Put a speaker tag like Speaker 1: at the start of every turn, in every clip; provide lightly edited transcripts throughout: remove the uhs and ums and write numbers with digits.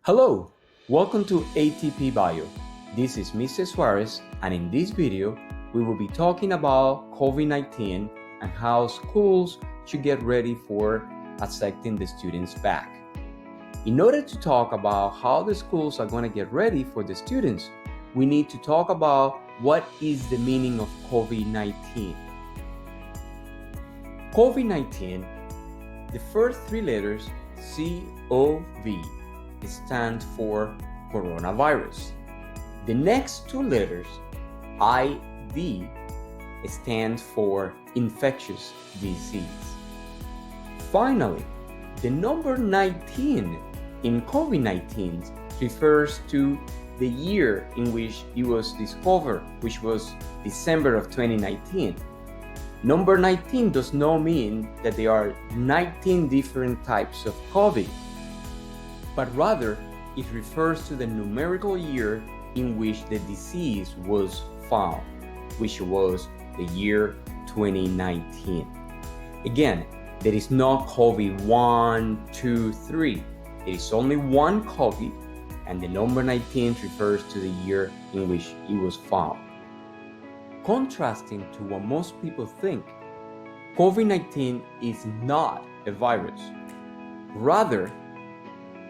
Speaker 1: Hello, welcome to ATP Bio. This is Mr. Suarez, and in this video, we will be talking about COVID-19 and how schools should get ready for accepting the students back. In order to talk about how the schools are going to get ready for the students, we need to talk about what is the meaning of COVID-19. COVID-19, the first three letters, COV, stand for coronavirus. The next two letters, ID, stand for infectious disease. Finally, the number 19 in COVID-19 refers to the year in which it was discovered, which was December of 2019. Number 19 does not mean that there are 19 different types of COVID, but rather it refers to the numerical year in which the disease was found, which was the year 2019. Again, there is no COVID 1, 2, 3. It is only one COVID, and the number 19 refers to the year in which it was found. Contrasting to what most people think, COVID-19 is not a virus. Rather,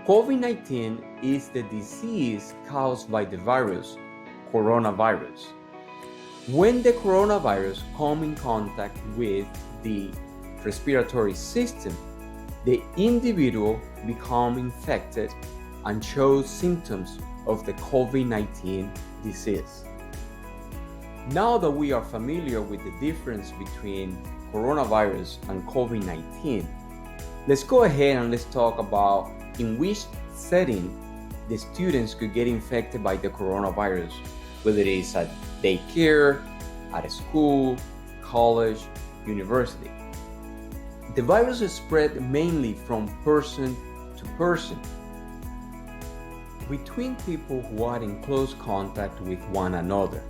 Speaker 1: COVID-19 is the disease caused by the virus, coronavirus. When the coronavirus comes in contact with the respiratory system, the individual becomes infected and shows symptoms of the COVID-19 disease. Now that we are familiar with the difference between coronavirus and COVID-19, let's go ahead and let's talk about in which setting the students could get infected by the coronavirus, whether it is at daycare, at a school, college, university. The virus is spread mainly from person to person, between people who are in close contact with one another.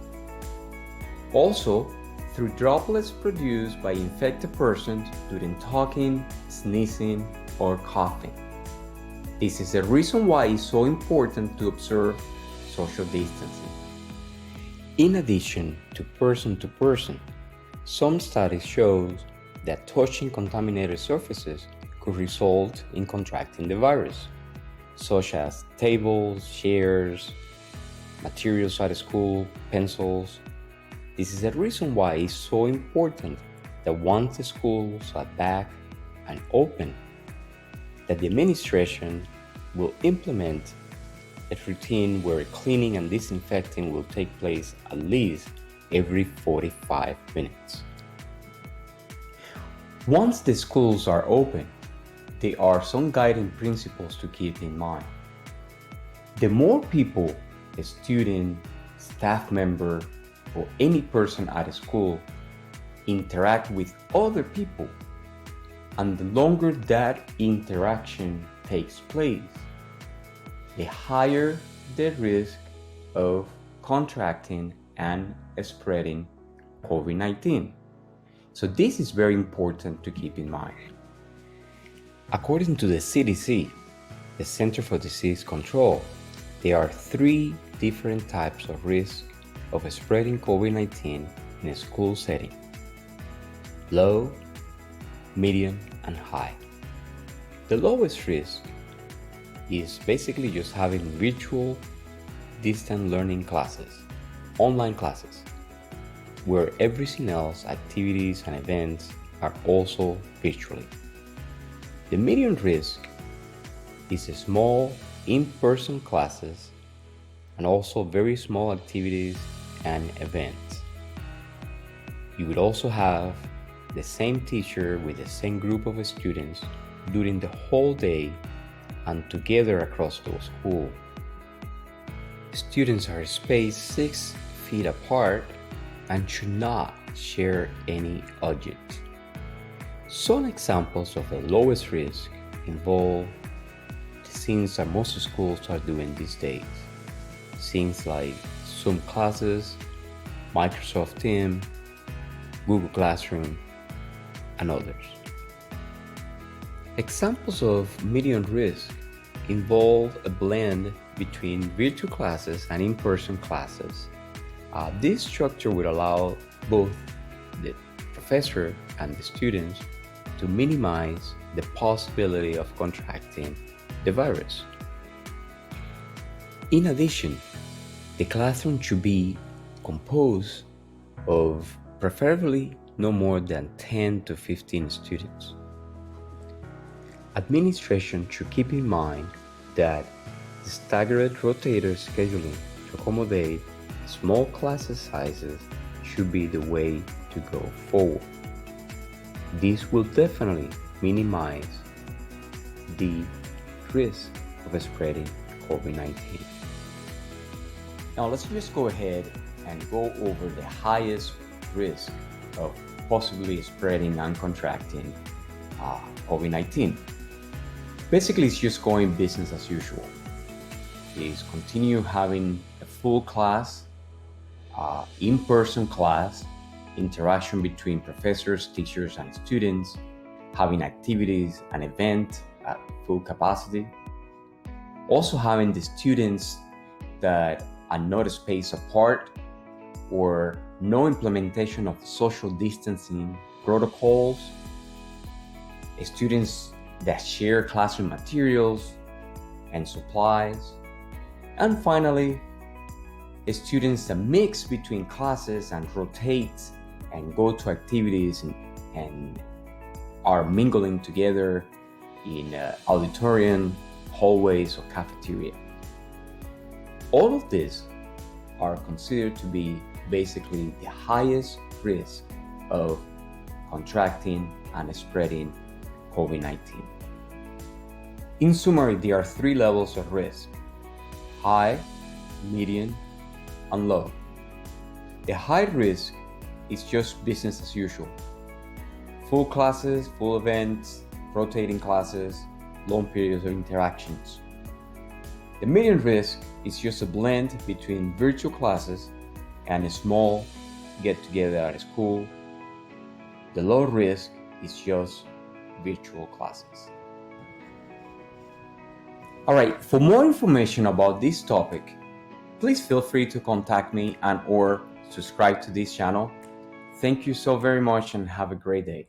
Speaker 1: Also, through droplets produced by infected persons during talking, sneezing, or coughing. This is the reason why it's so important to observe social distancing. In addition to person, some studies show that touching contaminated surfaces could result in contracting the virus, such as tables, chairs, materials at school, pencils. This is the reason why it's so important that once the schools are back and open, that the administration will implement a routine where cleaning and disinfecting will take place at least every 45 minutes. Once the schools are open, there are some guiding principles to keep in mind. The more people, a student, staff member, or any person at a school interact with other people, and the longer that interaction takes place, the higher the risk of contracting and spreading COVID-19. So this is very important to keep in mind. According to the CDC, the Center for Disease Control, there are 3 different types of risk of spreading COVID-19 in a school setting: low, medium, and high. The lowest risk is basically just having virtual distant learning classes, online classes, where everything else, activities and events, are also virtually. The medium risk is a small in-person classes and also very small activities and events. You would also have the same teacher with the same group of students during the whole day and together across the school. Students are spaced 6 feet apart and should not share any object. Some examples of the lowest risk involve the things that most schools are doing these days. Things like Zoom classes, Microsoft Teams, Google Classroom, and others. Examples of medium risk involve a blend between virtual classes and in-person classes. This structure would allow both the professor and the students to minimize the possibility of contracting the virus. In addition, the classroom should be composed of preferably no more than 10 to 15 students. Administration should keep in mind that the staggered rotator scheduling to accommodate small class sizes should be the way to go forward. This will definitely minimize the risk of spreading COVID-19. Now let's just go ahead and go over the highest risk of possibly spreading and contracting COVID-19. Basically, it's just going business as usual. Is continue having a full class, in-person class, interaction between professors, teachers, and students, having activities and events at full capacity. Also having the students that are not spaced apart, or no implementation of social distancing protocols, students that share classroom materials and supplies, and finally, students that mix between classes and rotate and go to activities and are mingling together in auditorium, hallways, or cafeteria. All of these are considered to be basically the highest risk of contracting and spreading COVID-19. In summary, there are 3 levels of risk: high, medium, and low. The high risk is just business as usual. Full classes, full events, rotating classes, long periods of interactions. The medium risk is just a blend between virtual classes and a small get-together at school. The low risk is just virtual classes. All right, for more information about this topic, please feel free to contact me and/or subscribe to this channel. Thank you so very much and have a great day.